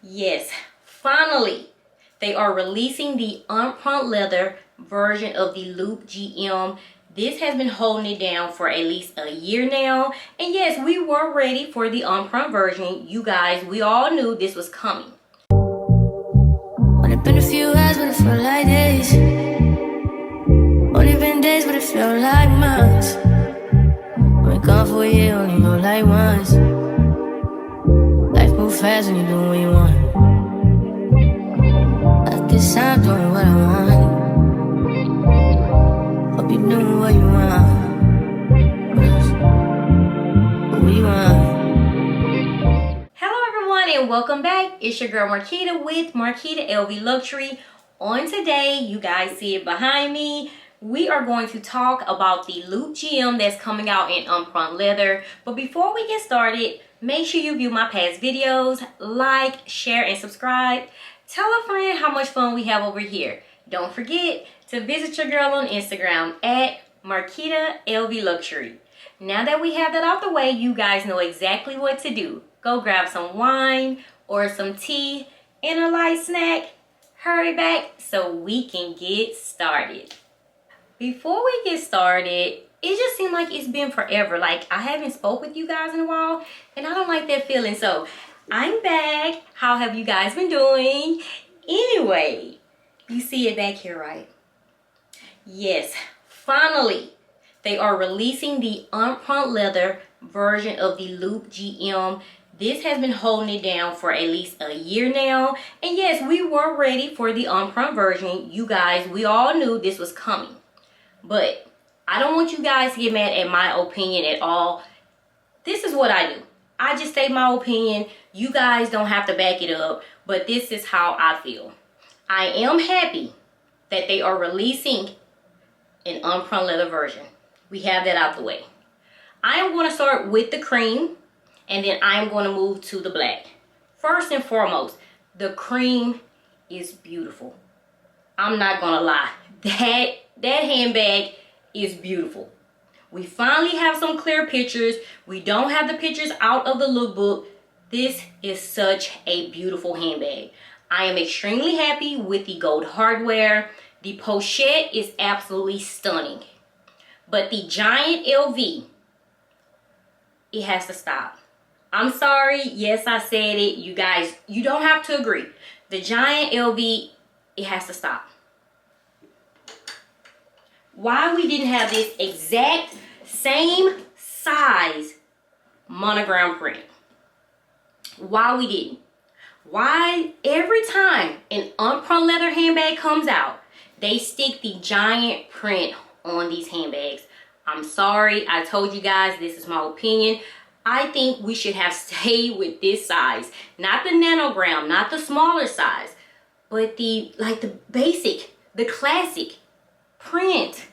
Yes, finally, they are releasing the Empreinte leather version of the Loop GM. This has been holding it down for at least a year now. And yes, we were ready for the Empreinte version. You guys, we all knew this was coming. Only been a few hours, but it felt like days. Only been days, but it felt like months. Been gone for a year, only know like once. Life moves fast when you do what you want. At this time, doing what I want. Hope you doing what you want. What you want. Hello everyone and welcome back. It's your girl Marquita with Marquita LV Luxury. On today, you guys see it behind me, we are going to talk about the Loop GM that's coming out in Empreinte leather. But before we get started, make sure you view my past videos, like, share, and subscribe. Tell a friend how much fun we have over here. Don't forget to visit your girl on Instagram at Marquita LV Luxury. Now that we have that out the way, you guys know exactly what to do. Go grab some wine or some tea and a light snack. Hurry back so we can get started. Before we get started, it just seemed like it's been forever. Like I haven't spoke with you guys in a while and I don't like that feeling. So I'm back. How have you guys been doing? Anyway, you see it back here, right? Yes, finally, they are releasing the Empreinte leather version of the Loop GM. This has been holding it down for at least a year now. And yes, we were ready for the Empreinte version. You guys, we all knew this was coming. But I don't want you guys to get mad at my opinion at all. This is what I do. I just state my opinion. You guys don't have to back it up. But this is how I feel. I am happy that they are releasing an Empreinte leather version. We have that out the way. I am going to start with the cream. And then I am going to move to the black. First and foremost, the cream is beautiful. I'm not going to lie. That handbag is beautiful. We finally have some clear pictures. We don't have the pictures out of the lookbook. This is such a beautiful handbag. I am extremely happy with the gold hardware. The pochette is absolutely stunning. But the giant LV, it has to stop. I'm sorry. Yes, I said it. You guys, you don't have to agree. The giant LV, it has to stop. Why we didn't have this exact same size monogram print? Why we didn't? Why every time an Empreinte leather handbag comes out, they stick the giant print on these handbags? I'm sorry. I told you guys this is my opinion. I think we should have stayed with this size. Not the nanogram, not the smaller size, but the basic, the classic print.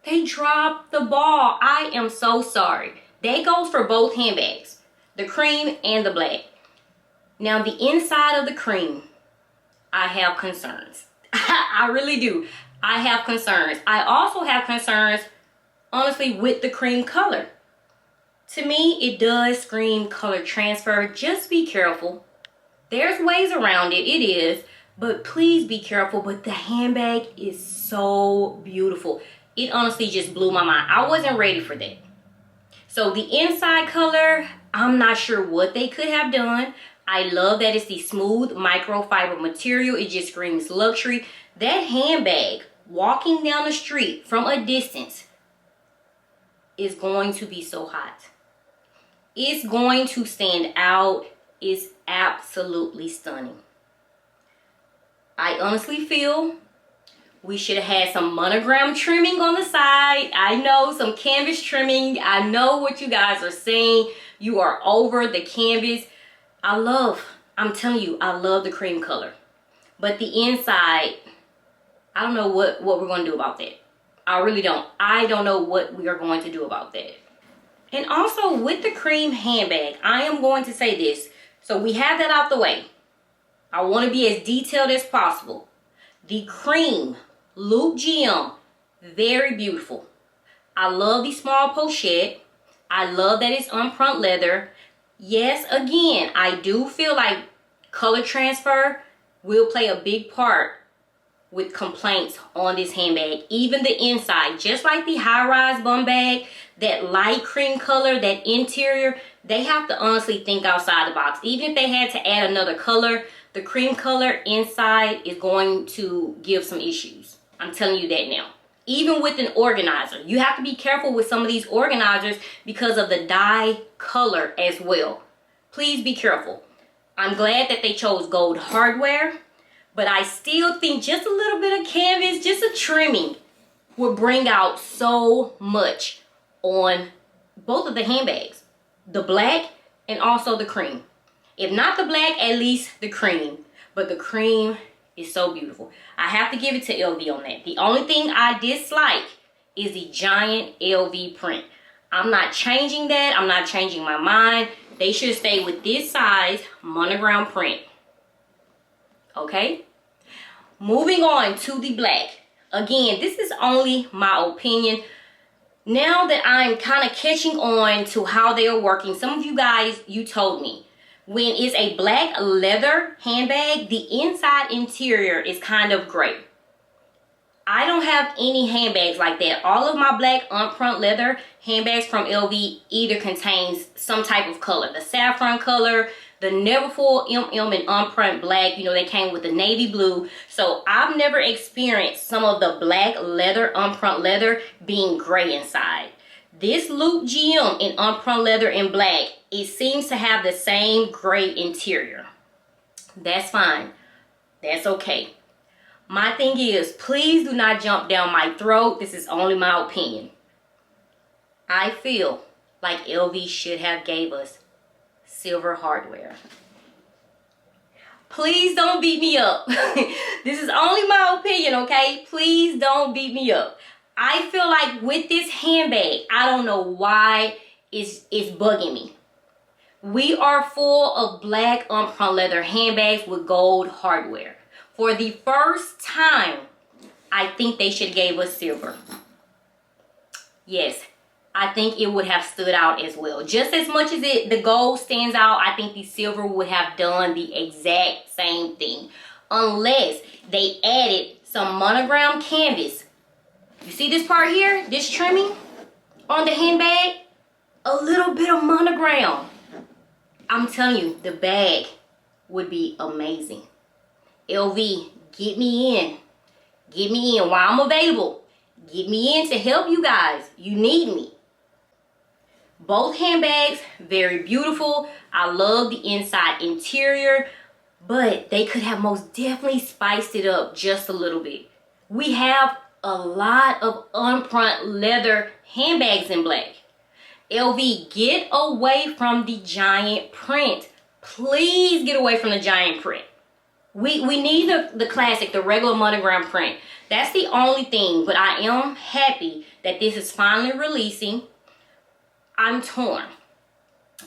They dropped the ball. I am so sorry. That goes for both handbags, the cream and the black. Now the inside of the cream, I have concerns. I really do. I have concerns. I also have concerns, honestly, with the cream color. To me, it does scream color transfer. Just be careful. There's ways around it. It is. But please be careful. But the handbag is so beautiful. It honestly just blew my mind. I wasn't ready for that. So the inside color, I'm not sure what they could have done. I love that it's the smooth microfiber material. It just screams luxury. That handbag, walking down the street from a distance, is going to be so hot. It's going to stand out. It's absolutely stunning. I honestly feel we should have had some monogram trimming on the side. I know, some canvas trimming. I know what you guys are saying. You are over the canvas. I'm telling you, I love the cream color. But the inside, I don't know what we're going to do about that. I really don't. I don't know what we are going to do about that. And also with the cream handbag, I am going to say this. So we have that out the way. I want to be as detailed as possible. The cream Loop GM, very beautiful. I love the small pochette. I love that it's Empreinte leather. Yes, again, I do feel like color transfer will play a big part with complaints on this handbag. Even the inside, just like the high-rise bum bag, that light cream color, that interior, they have to honestly think outside the box. Even if they had to add another color, the cream color inside is going to give some issues. I'm telling you that now. Even with an organizer, you have to be careful with some of these organizers because of the dye color as well. Please be careful. I'm glad that they chose gold hardware, but I still think just a little bit of canvas, just a trimming, would bring out so much on both of the handbags, the black and also the cream. If not the black, at least the cream. But the cream is so beautiful. I have to give it to LV on that. The only thing I dislike is the giant LV print. I'm not changing that. I'm not changing my mind. They should stay with this size monogram print. Okay? Moving on to the black. Again, this is only my opinion. Now that I'm kind of catching on to how they are working, some of you guys, you told me, when it's a black leather handbag, the inside interior is kind of gray. I don't have any handbags like that. All of my black Empreinte leather handbags from LV either contains some type of color. The saffron color, the Neverfull MM and Empreinte black, you know, they came with the navy blue. So I've never experienced some of the black leather, Empreinte leather, being gray inside. This Loop GM in Empreinte leather in black, it seems to have the same gray interior. That's fine. That's okay. My thing is, please do not jump down my throat. This is only my opinion. I feel like LV should have gave us silver hardware. Please don't beat me up. This is only my opinion, okay? Please don't beat me up. I feel like with this handbag, I don't know why it's bugging me. We are full of black Empreinte leather handbags with gold hardware. For the first time, I think they should have gave us silver. Yes, I think it would have stood out as well. Just as much as the gold stands out, I think the silver would have done the exact same thing. Unless they added some monogram canvas. You see this part here? This trimming on the handbag? A little bit of monogram. I'm telling you, the bag would be amazing. LV, get me in. Get me in while I'm available. Get me in to help you guys. You need me. Both handbags, very beautiful. I love the inside interior, but they could have most definitely spiced it up just a little bit. We have a lot of Empreinte leather handbags in black. LV, get away from the giant print. Please get away from the giant print. We need the classic, the regular monogram print. That's the only thing, but I am happy that this is finally releasing. I'm torn.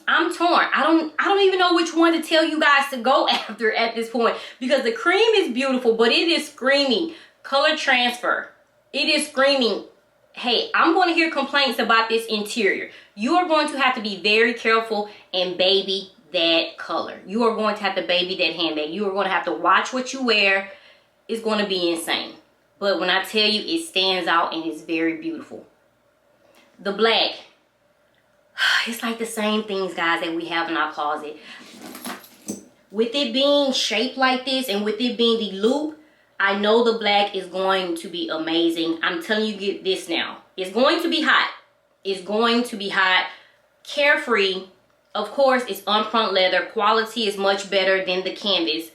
I'm torn. I don't even know which one to tell you guys to go after at this point, because the cream is beautiful, but it is screaming color transfer. It is screaming, hey, I'm going to hear complaints about this interior. You are going to have to be very careful and baby that color. You are going to have to baby that handbag. You are going to have to watch what you wear. It's going to be insane. But when I tell you, it stands out and it's very beautiful. The black, it's like the same things, guys, that we have in our closet. With it being shaped like this and with it being the loop, I know the black is going to be amazing. I'm telling you, get this now. It's going to be hot. It's going to be hot. Carefree. Of course, it's Empreinte leather. Quality is much better than the canvas.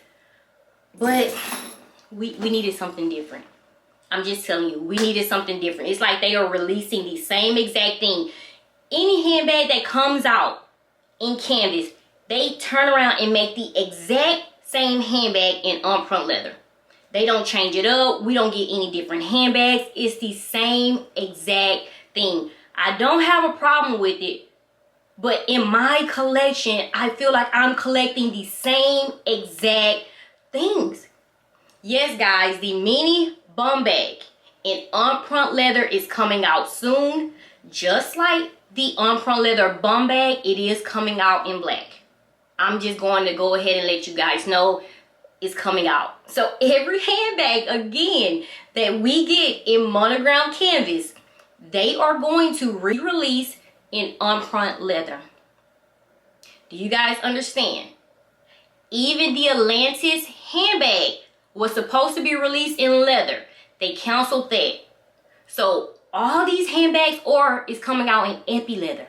But we needed something different. I'm just telling you, we needed something different. It's like they are releasing the same exact thing. Any handbag that comes out in canvas, they turn around and make the exact same handbag in Empreinte leather. They don't change it up. We don't get any different handbags. It's the same exact thing. I don't have a problem with it. But in my collection, I feel like I'm collecting the same exact things. Yes, guys, the mini bum bag in Empreinte leather is coming out soon. Just like the Empreinte leather bum bag, it is coming out in black. I'm just going to go ahead and let you guys know it's coming out. So every handbag, again, that we get in monogram canvas, they are going to re-release in Empreinte leather. Do you guys understand? Even the Atlantis handbag was supposed to be released in leather. They canceled that. So all these handbags is coming out in epi leather.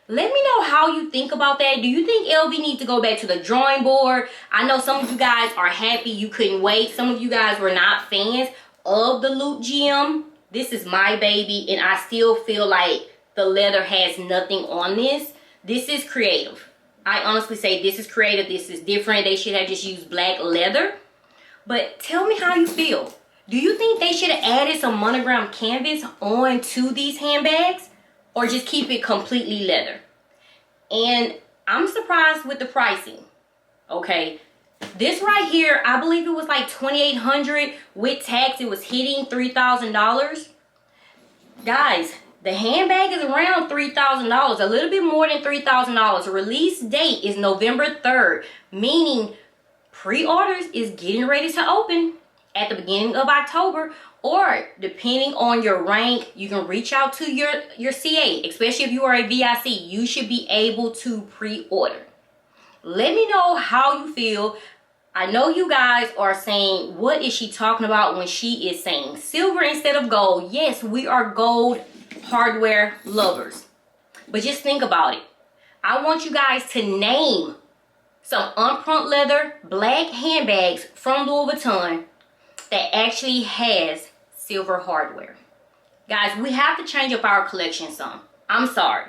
Let me know how you think about that. Do you think LV needs to go back to the drawing board? I know some of you guys are happy you couldn't wait. Some of you guys were not fans of the Loop GM. This is my baby, and I still feel like the leather has nothing on this. This is creative. I honestly say this is creative. This is different. They should have just used black leather. But tell me how you feel. Do you think they should have added some monogram canvas onto these handbags? Or just keep it completely leather? And I'm surprised with the pricing. Okay. This right here, I believe it was like $2,800. With tax, it was hitting $3,000. Guys, the handbag is around $3,000. A little bit more than $3,000. The release date is November 3rd. Meaning pre-orders is getting ready to open at the beginning of October, or depending on your rank, you can reach out to your CA, especially if you are a VIC. You should be able to pre-order. Let me know how you feel. I know you guys are saying, what is she talking about when she is saying silver instead of gold? Yes, we are gold hardware lovers. But just think about it. I want you guys to name some Empreinte leather black handbags from Louis Vuitton that actually has silver hardware. Guys, we have to change up our collection some. I'm sorry.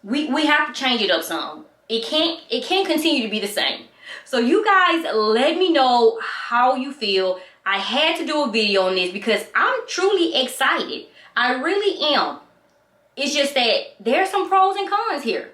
We have to change it up some. It can't continue to be the same. So you guys, let me know how you feel. I had to do a video on this because I'm truly excited. I really am. It's just that there's some pros and cons here.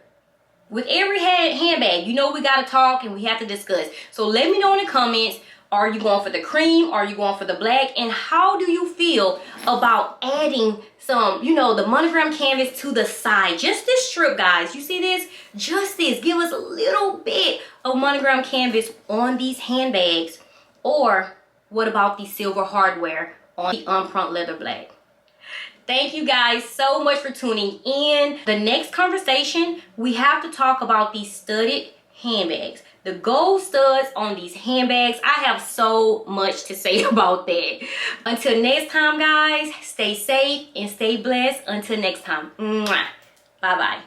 With every handbag, you know we got to talk and we have to discuss. So let me know in the comments. Are you going for the cream? Are you going for the black? And how do you feel about adding some, you know, the monogram canvas to the side? Just this strip, guys. You see this? Just this. Give us a little bit of monogram canvas on these handbags. Or what about the silver hardware on the Empreinte leather black? Thank you guys so much for tuning in. The next conversation, we have to talk about these studded handbags. The gold studs on these handbags. I have so much to say about that. Until next time, guys, stay safe and stay blessed. Until next time. Bye-bye.